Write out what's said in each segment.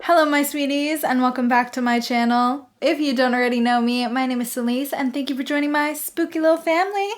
Hello my sweeties and welcome back to my channel. If you don't already know me, my name is Celise and thank you for joining my spooky little family.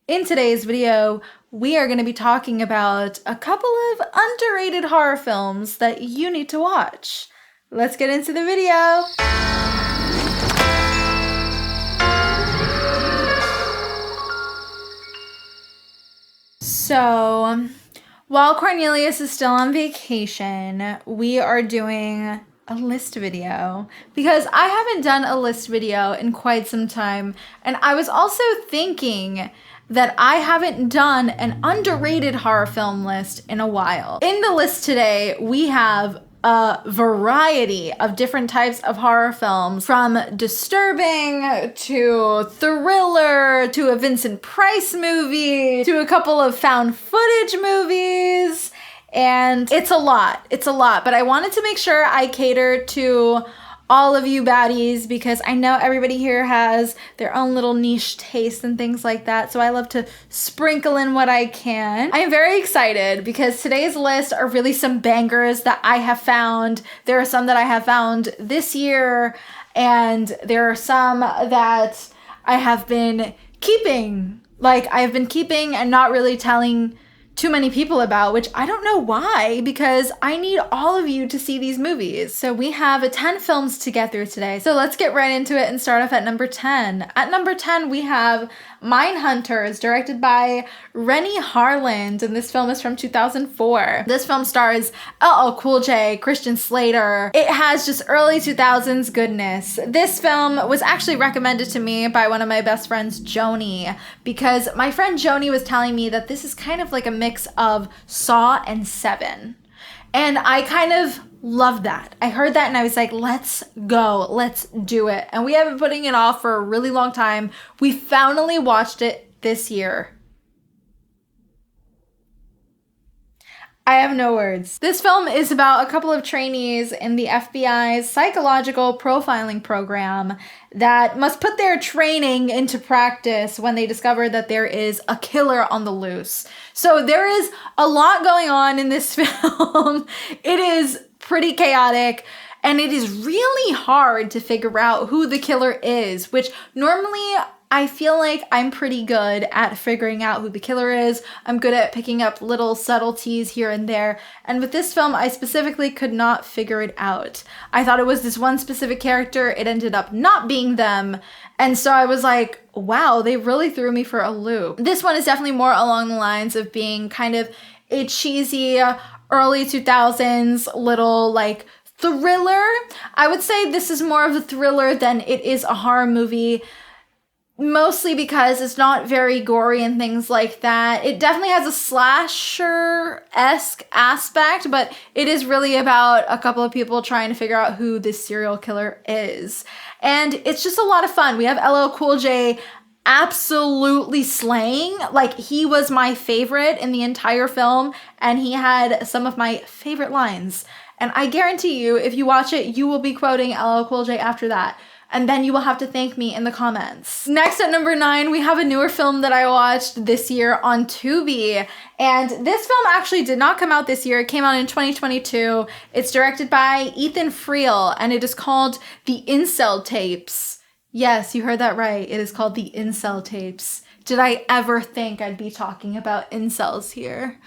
In today's video, we are going to be talking about a couple of underrated horror films that you need to watch. Let's get into the video. So, while Cornelius is still on vacation, we are doing a list video because I haven't done a list video in quite some time. And I was also thinking that I haven't done an underrated horror film list in a while. In the list today, we have a variety of different types of horror films, from disturbing to thriller to a Vincent Price movie to a couple of found footage movies. And it's a lot, but I wanted to make sure I cater to all of you baddies because I know everybody here has their own little niche taste and things like that. So I love to sprinkle in what I can. I am very excited because today's list are really some bangers that I have found. There are some that I have found this year, and there are some that I have been keeping. Like, I've been keeping and not really telling too many people about, which I don't know why, because I need all of you to see these movies. So we have 10 films to get through today. So let's get right into it and start off at number 10. At number 10, we have Mindhunters, directed by Renny Harland, and this film is from 2004. This film stars LL Cool J, Christian Slater. It has just early 2000s goodness. This film was actually recommended to me by one of my best friends, Joni, because my friend Joni was telling me that this is kind of like a mix of Saw and Seven. And I kind of love that. I heard that and I was like, let's go, let's do it. And we have been putting it off for a really long time. We finally watched it this year. I have no words. This film is about a couple of trainees in the FBI's psychological profiling program that must put their training into practice when they discover that there is a killer on the loose. So there is a lot going on in this film. It is pretty chaotic, and it is really hard to figure out who the killer is, which normally I feel like I'm pretty good at figuring out who the killer is. I'm good at picking up little subtleties here and there. And with this film, I specifically could not figure it out. I thought it was this one specific character. It ended up not being them. And so I was like, wow, they really threw me for a loop. This one is definitely more along the lines of being kind of a cheesy early 2000s little like thriller. I would say this is more of a thriller than it is a horror movie, mostly because it's not very gory and things like that. It definitely has a slasher-esque aspect, but it is really about a couple of people trying to figure out who this serial killer is. And it's just a lot of fun. We have LL Cool J absolutely slaying. Like, he was my favorite in the entire film, and he had some of my favorite lines. And I guarantee you, if you watch it, you will be quoting LL Cool J after that. And then you will have to thank me in the comments. Next at number 9, we have a newer film that I watched this year on Tubi. And this film actually did not come out this year. It came out in 2022. It's directed by Ethan Friel, and it is called The Incel Tapes. Yes, you heard that right. It is called The Incel Tapes. Did I ever think I'd be talking about incels here?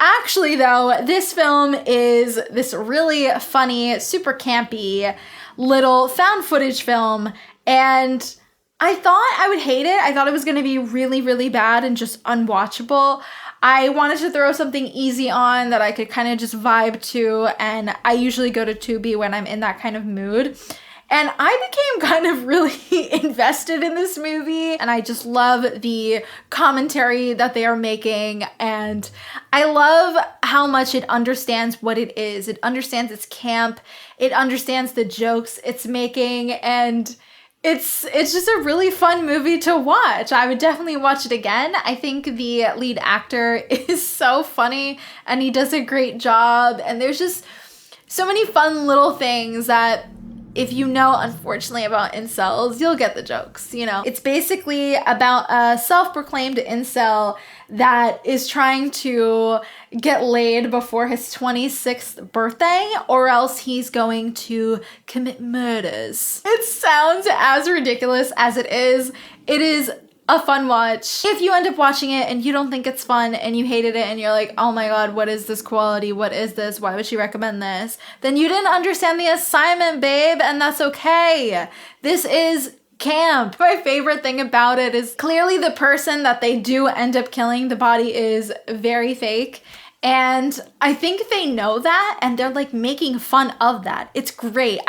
Actually, though, this film is this really funny, super campy little found footage film, and I thought I would hate it. I thought it was going to be really, really bad and just unwatchable. I wanted to throw something easy on that I could kind of just vibe to, and I usually go to Tubi when I'm in that kind of mood. And I became kind of really invested in this movie, and I just love the commentary that they are making, and I love how much it understands what it is. It understands its camp, it understands the jokes it's making, and it's just a really fun movie to watch. I would definitely watch it again. I think the lead actor is so funny, and he does a great job, and there's just so many fun little things that if you know, unfortunately, about incels, you'll get the jokes, you know? It's basically about a self-proclaimed incel that is trying to get laid before his 26th birthday, or else he's going to commit murders. It sounds as ridiculous as it is. It is a fun watch. If you end up watching it and you don't think it's fun and you hated it and you're like, oh my god, what is this quality? What is this? Why would she recommend this? Then you didn't understand the assignment, babe, and that's okay. This is camp. My favorite thing about it is clearly the person that they do end up killing, the body is very fake. And I think they know that and they're like making fun of that. It's great.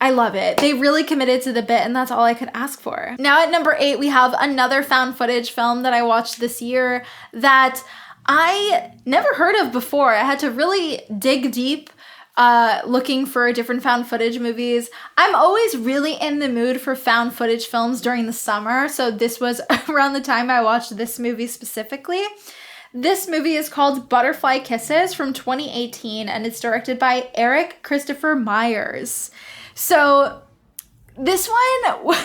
I love it. They really committed to the bit, and that's all I could ask for. Now at number 8, we have another found footage film that I watched this year that I never heard of before. I had to really dig deep looking for different found footage movies. I'm always really in the mood for found footage films during the summer, so this was around the time I watched this movie specifically. This movie is called Butterfly Kisses from 2018, and it's directed by Eric Christopher Myers. So this one,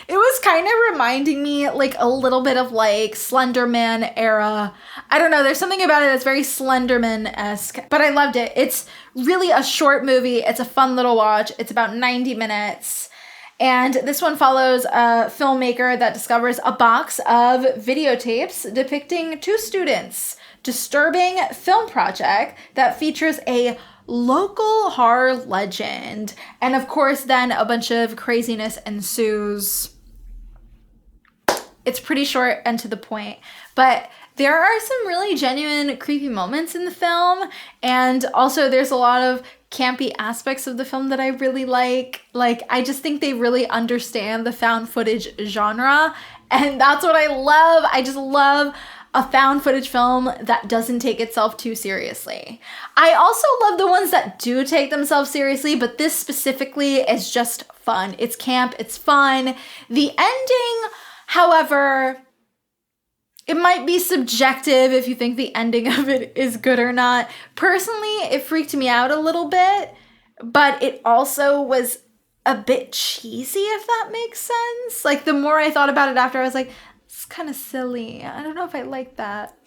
it was kind of reminding me like a little bit of like Slender Man era. I don't know, there's something about it that's very Slenderman-esque, but I loved it. It's really a short movie. It's a fun little watch. It's about 90 minutes. And this one follows a filmmaker that discovers a box of videotapes depicting 2 students' disturbing film project that features a local horror legend. And of course, then a bunch of craziness ensues. It's pretty short and to the point, but there are some really genuine creepy moments in the film. And also there's a lot of campy aspects of the film that I really like. Like, I just think they really understand the found footage genre. And that's what I love. I just love a found footage film that doesn't take itself too seriously. I also love the ones that do take themselves seriously, but this specifically is just fun. It's camp, it's fun. The ending, however, it might be subjective if you think the ending of it is good or not. Personally, it freaked me out a little bit, but it also was a bit cheesy, if that makes sense. Like, the more I thought about it after, I was like, it's kind of silly. I don't know if I like that.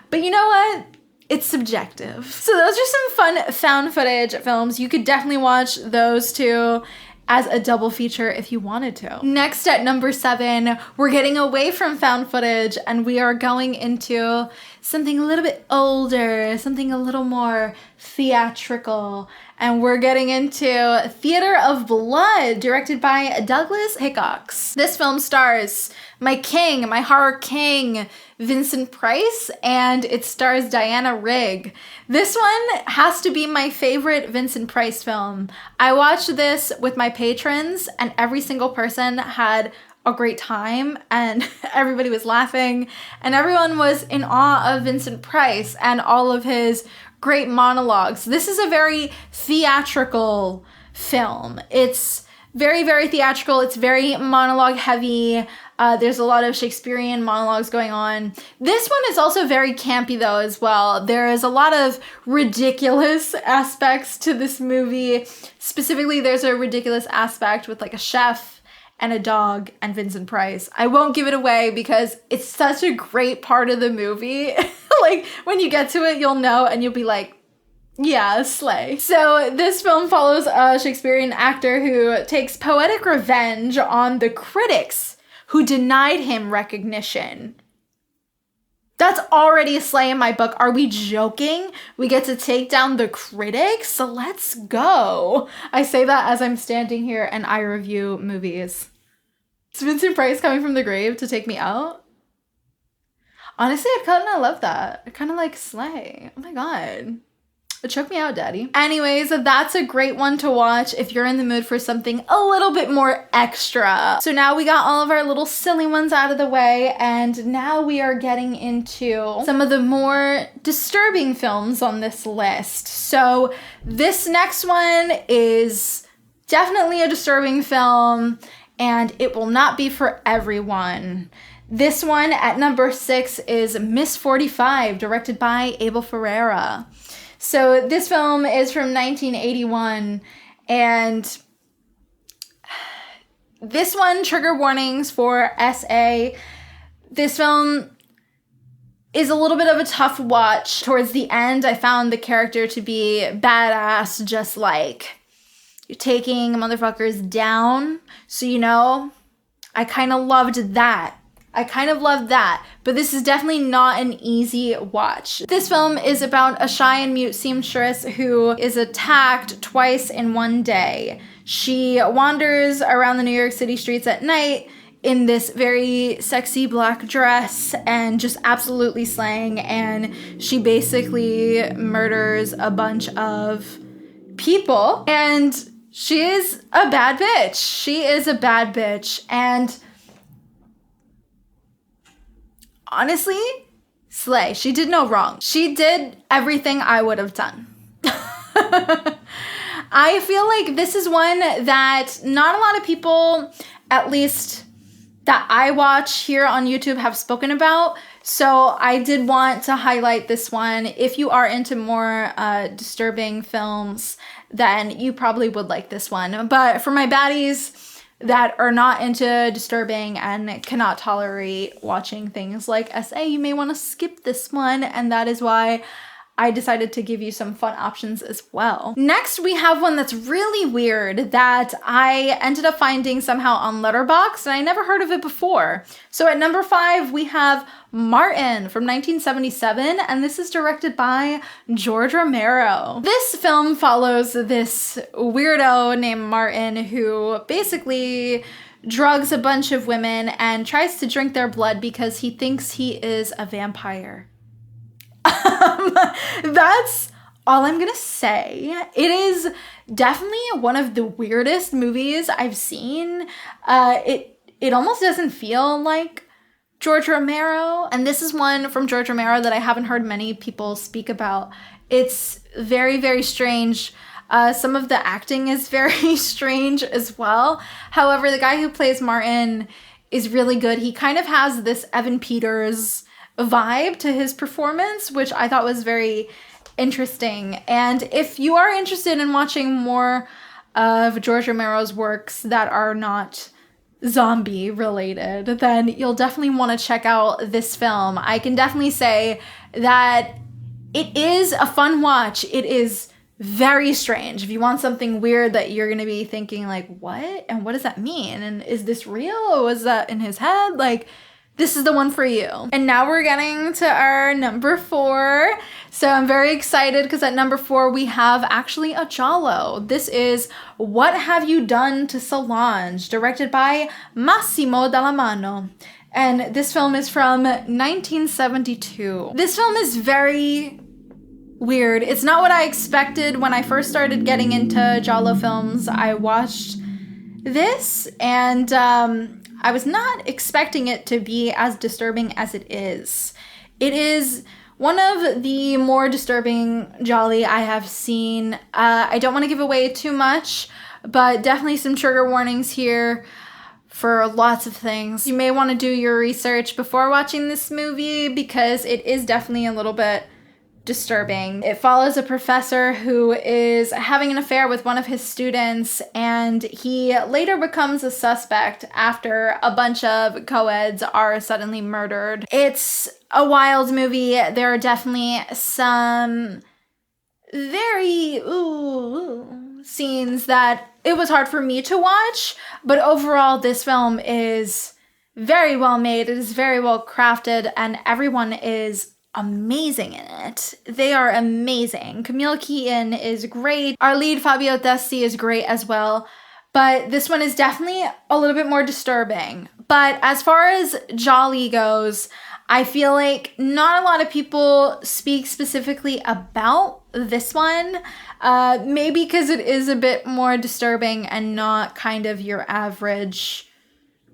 But you know what? It's subjective. So those are some fun found footage films. You could definitely watch those 2 as a double feature if you wanted to. Next at number 7, we're getting away from found footage and we are going into something a little bit older, something a little more theatrical. And we're getting into Theater of Blood, directed by Douglas Hickox. This film stars my king, my horror king, Vincent Price, and it stars Diana Rigg. This one has to be my favorite Vincent Price film. I watched this with my patrons, and every single person had a great time, and everybody was laughing, and everyone was in awe of Vincent Price and all of his great monologues. This is a very theatrical film. It's very, very theatrical. It's very monologue heavy. There's a lot of Shakespearean monologues going on. This one is also very campy though as well. There is a lot of ridiculous aspects to this movie. Specifically, there's a ridiculous aspect with like a chef and a dog and Vincent Price. I won't give it away because it's such a great part of the movie. Like, when you get to it, you'll know and you'll be like, yeah, slay. So this film follows a Shakespearean actor who takes poetic revenge on the critics who denied him recognition. That's already a slay in my book. Are we joking? We get to take down the critics? So let's go. I say that as I'm standing here and I review movies. Is Vincent Price coming from the grave to take me out? Honestly, I kind of love that. I kind of like slay. Oh my god. Choke me out, daddy. Anyways, that's a great one to watch if you're in the mood for something a little bit more extra. So now we got all of our little silly ones out of the way, and now we are getting into some of the more disturbing films on this list. So this next one is definitely a disturbing film, and it will not be for everyone. This one at number 6 is Miss 45, directed by Abel Ferrara. So this film is from 1981, and This one, trigger warnings for SA. This film is a little bit of a tough watch. Towards the end, I found the character to be badass, just like you're taking motherfuckers down. So, you know, I kind of loved that. But this is definitely not an easy watch. This film is about a shy and mute seamstress who is attacked twice in one day. She wanders around the New York City streets at night in this very sexy black dress and just absolutely slaying, and she basically murders a bunch of people, and she is a bad bitch. And honestly, slay. She did no wrong. She did everything I would have done. I feel like this is one that not a lot of people, at least that I watch here on YouTube, have spoken about. So I did want to highlight this one. If you are into more disturbing films, then you probably would like this one. But for my baddies that are not into disturbing and cannot tolerate watching things like SA, you may want to skip this one, and that is why I decided to give you some fun options as well. Next, we have one that's really weird that I ended up finding somehow on Letterboxd, and I never heard of it before. So at number 5, we have Martin from 1977, and this is directed by George Romero. This film follows this weirdo named Martin who basically drugs a bunch of women and tries to drink their blood because he thinks he is a vampire. That's all I'm gonna say. It is definitely one of the weirdest movies I've seen. It almost doesn't feel like George Romero, and this is one from George Romero that I haven't heard many people speak about. It's very, very strange. Some of the acting is very strange as well. However, the guy who plays Martin is really good. He kind of has this Evan Peters vibe to his performance, which I thought was very interesting. And if you are interested in watching more of George Romero's works that are not zombie related, then you'll definitely want to check out this film. I can definitely say that it is a fun watch. It is very strange. If you want something weird that you're going to be thinking like, what? And what does that mean? And is this real? Or was that in his head? Like, this is the one for you. And now we're getting to our number 4. So I'm very excited because at number 4, we have actually a giallo. This is What Have You Done to Solange, directed by Massimo Dallamano. And this film is from 1972. This film is very weird. It's not what I expected when I first started getting into giallo films. I watched this and I was not expecting it to be as disturbing as it is. It is one of the more disturbing gialli I have seen. I don't want to give away too much, but definitely some trigger warnings here for lots of things. You may want to do your research before watching this movie because it is definitely a little bit disturbing. It follows a professor who is having an affair with one of his students, and he later becomes a suspect after a bunch of co-eds are suddenly murdered. It's a wild movie. There are definitely some very scenes that it was hard for me to watch, but overall this film is very well made. It is very well crafted, and everyone is amazing in it. They are amazing. Camille Keaton is great. Our lead, Fabio Testi, is great as well. But this one is definitely a little bit more disturbing. But as far as gialli goes, I feel like not a lot of people speak specifically about this one. Maybe because it is a bit more disturbing and not kind of your average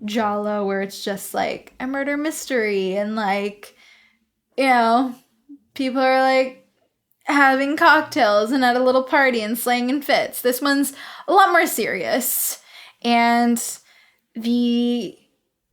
giallo where it's just like a murder mystery and like, you know, people are like having cocktails and at a little party and slaying in fits. This one's a lot more serious, and the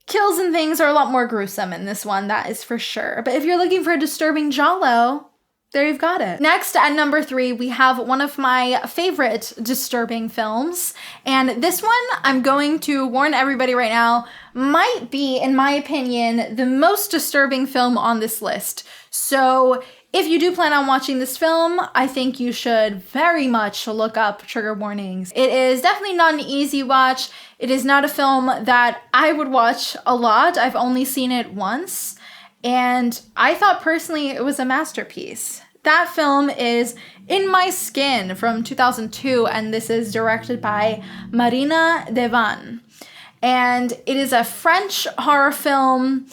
kills and things are a lot more gruesome in this one, that is for sure. But if you're looking for a disturbing giallo, There you've got it. Next, at number 3, we have one of my favorite disturbing films. And this one, I'm going to warn everybody right now, might be, in my opinion, the most disturbing film on this list. So if you do plan on watching this film, I think you should very much look up trigger warnings. It is definitely not an easy watch. It is not a film that I would watch a lot. I've only seen it once. And I thought personally it was a masterpiece. That film is In My Skin from 2002, and this is directed by Marina Devan. And it is a French horror film.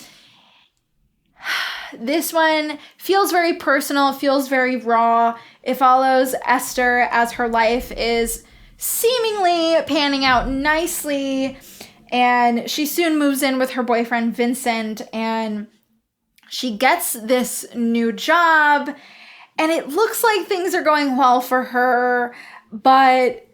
This one feels very personal, feels very raw. It follows Esther as her life is seemingly panning out nicely, and she soon moves in with her boyfriend Vincent, and she gets this new job, and it looks like things are going well for her, but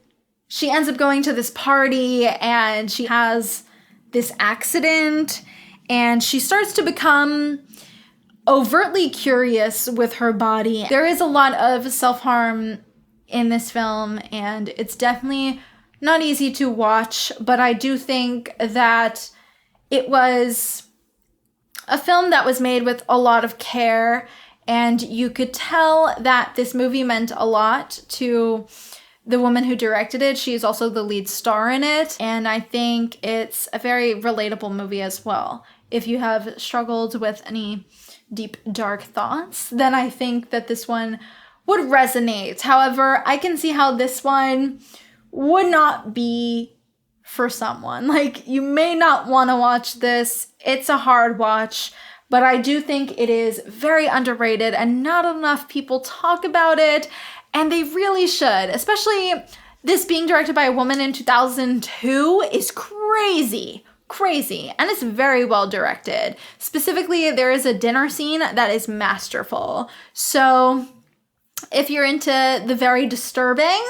she ends up going to this party, and she has this accident, and she starts to become overtly curious with her body. There is a lot of self-harm in this film, and it's definitely not easy to watch, but I do think that it was a film that was made with a lot of care, and you could tell that this movie meant a lot to the woman who directed it. She is also the lead star in it, and I think it's a very relatable movie as well. If you have struggled with any deep, dark thoughts, then I think that this one would resonate. However, I can see how this one would not be for someone. Like, you may not want to watch this. It's a hard watch, but I do think it is very underrated and not enough people talk about it, and they really should. Especially this being directed by a woman in 2002 is crazy. And it's very well directed. Specifically, there is a dinner scene that is masterful. So if you're into the very disturbing,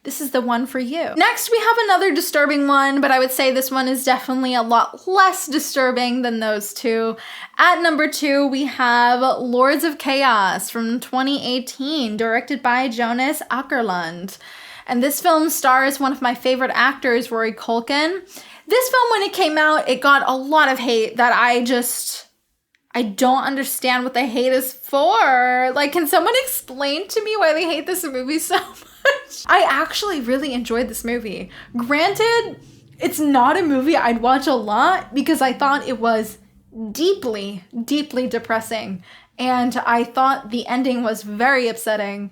this is the one for you. Next, we have another disturbing one, but I would say this one is definitely a lot less disturbing than those two. At number 2, we have Lords of Chaos from 2018, directed by Jonas Åkerlund. And this film stars one of my favorite actors, Rory Culkin. This film, when it came out, it got a lot of hate that I don't understand what the hate is for. Like, can someone explain to me why they hate this movie so much? I actually really enjoyed this movie. Granted, it's not a movie I'd watch a lot because I thought it was deeply, deeply depressing. And I thought the ending was very upsetting.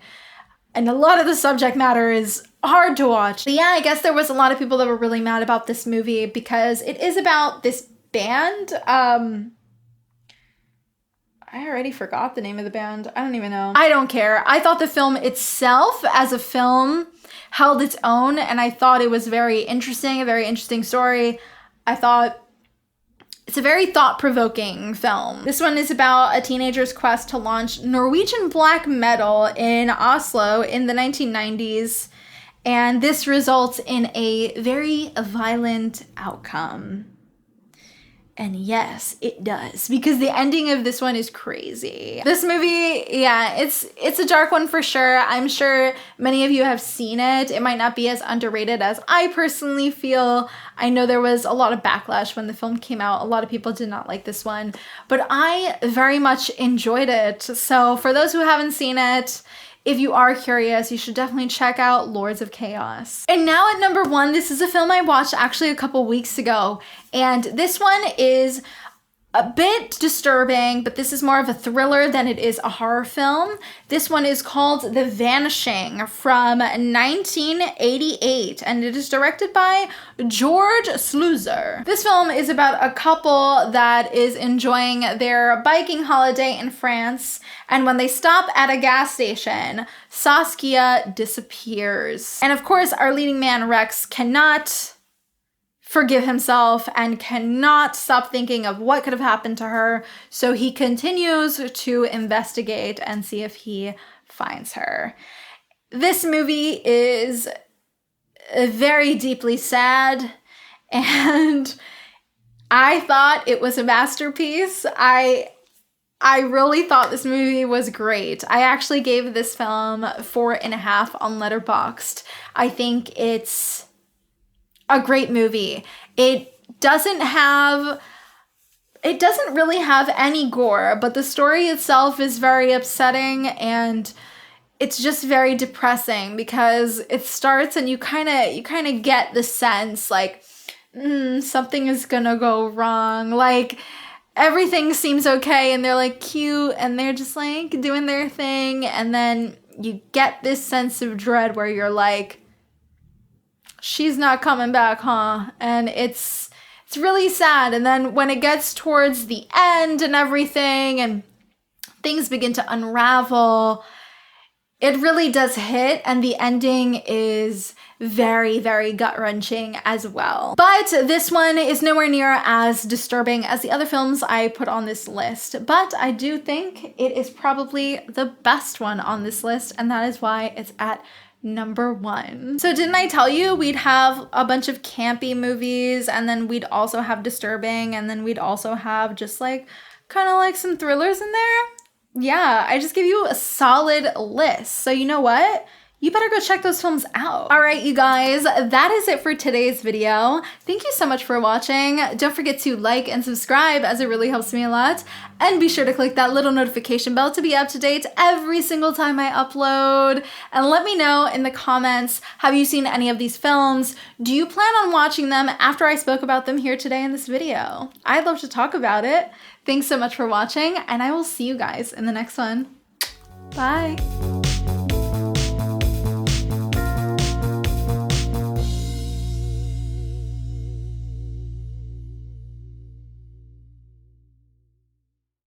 And a lot of the subject matter is hard to watch. But yeah, I guess there was a lot of people that were really mad about this movie because it is about this band. I already forgot the name of the band. I don't even know. I don't care. I thought the film itself as a film held its own, and I thought it was a very interesting story. I thought it's a very thought-provoking film. This one is about a teenager's quest to launch Norwegian black metal in Oslo in the 1990s, and this results in a very violent outcome. And yes, it does, because the ending of this one is crazy. This movie, yeah, it's a dark one for sure. I'm sure many of you have seen it. It might not be as underrated as I personally feel. I know there was a lot of backlash when the film came out. A lot of people did not like this one, but I very much enjoyed it. So for those who haven't seen it, if you are curious, you should definitely check out Lords of Chaos. And now at number 1, this is a film I watched actually a couple weeks ago. And this one is a bit disturbing, but this is more of a thriller than it is a horror film. This one is called The Vanishing from 1988, and it is directed by George Sluizer. This film is about a couple that is enjoying their biking holiday in France, and when they stop at a gas station, Saskia disappears. And of course, our leading man, Rex, cannot forgive himself and cannot stop thinking of what could have happened to her. So he continues to investigate and see if he finds her. This movie is very deeply sad, and I thought it was a masterpiece. I I really thought this movie was great. I actually gave this film 4.5 on Letterboxd. I think it's a great movie. It doesn't really have any gore, but the story itself is very upsetting, and it's just very depressing because it starts and you kind of get the sense like something is gonna go wrong. Like everything seems okay and they're like cute and they're just like doing their thing, and then you get this sense of dread where you're like, she's not coming back, huh? And it's really sad. And then when it gets towards the end and everything and things begin to unravel, it really does hit, and the ending is very, very gut-wrenching as well. But this one is nowhere near as disturbing as the other films I put on this list, but I do think it is probably the best one on this list, and that is why it's at number 1. So didn't I tell you we'd have a bunch of campy movies, and then we'd also have disturbing, and then we'd also have just like kind of like some thrillers in there? Yeah, I just gave you a solid list. So you know what? You better go check those films out. All right, you guys, that is it for today's video. Thank you so much for watching. Don't forget to like and subscribe, as it really helps me a lot. And be sure to click that little notification bell to be up to date every single time I upload. And let me know in the comments, have you seen any of these films? Do you plan on watching them after I spoke about them here today in this video? I'd love to talk about it. Thanks so much for watching, and I will see you guys in the next one. Bye.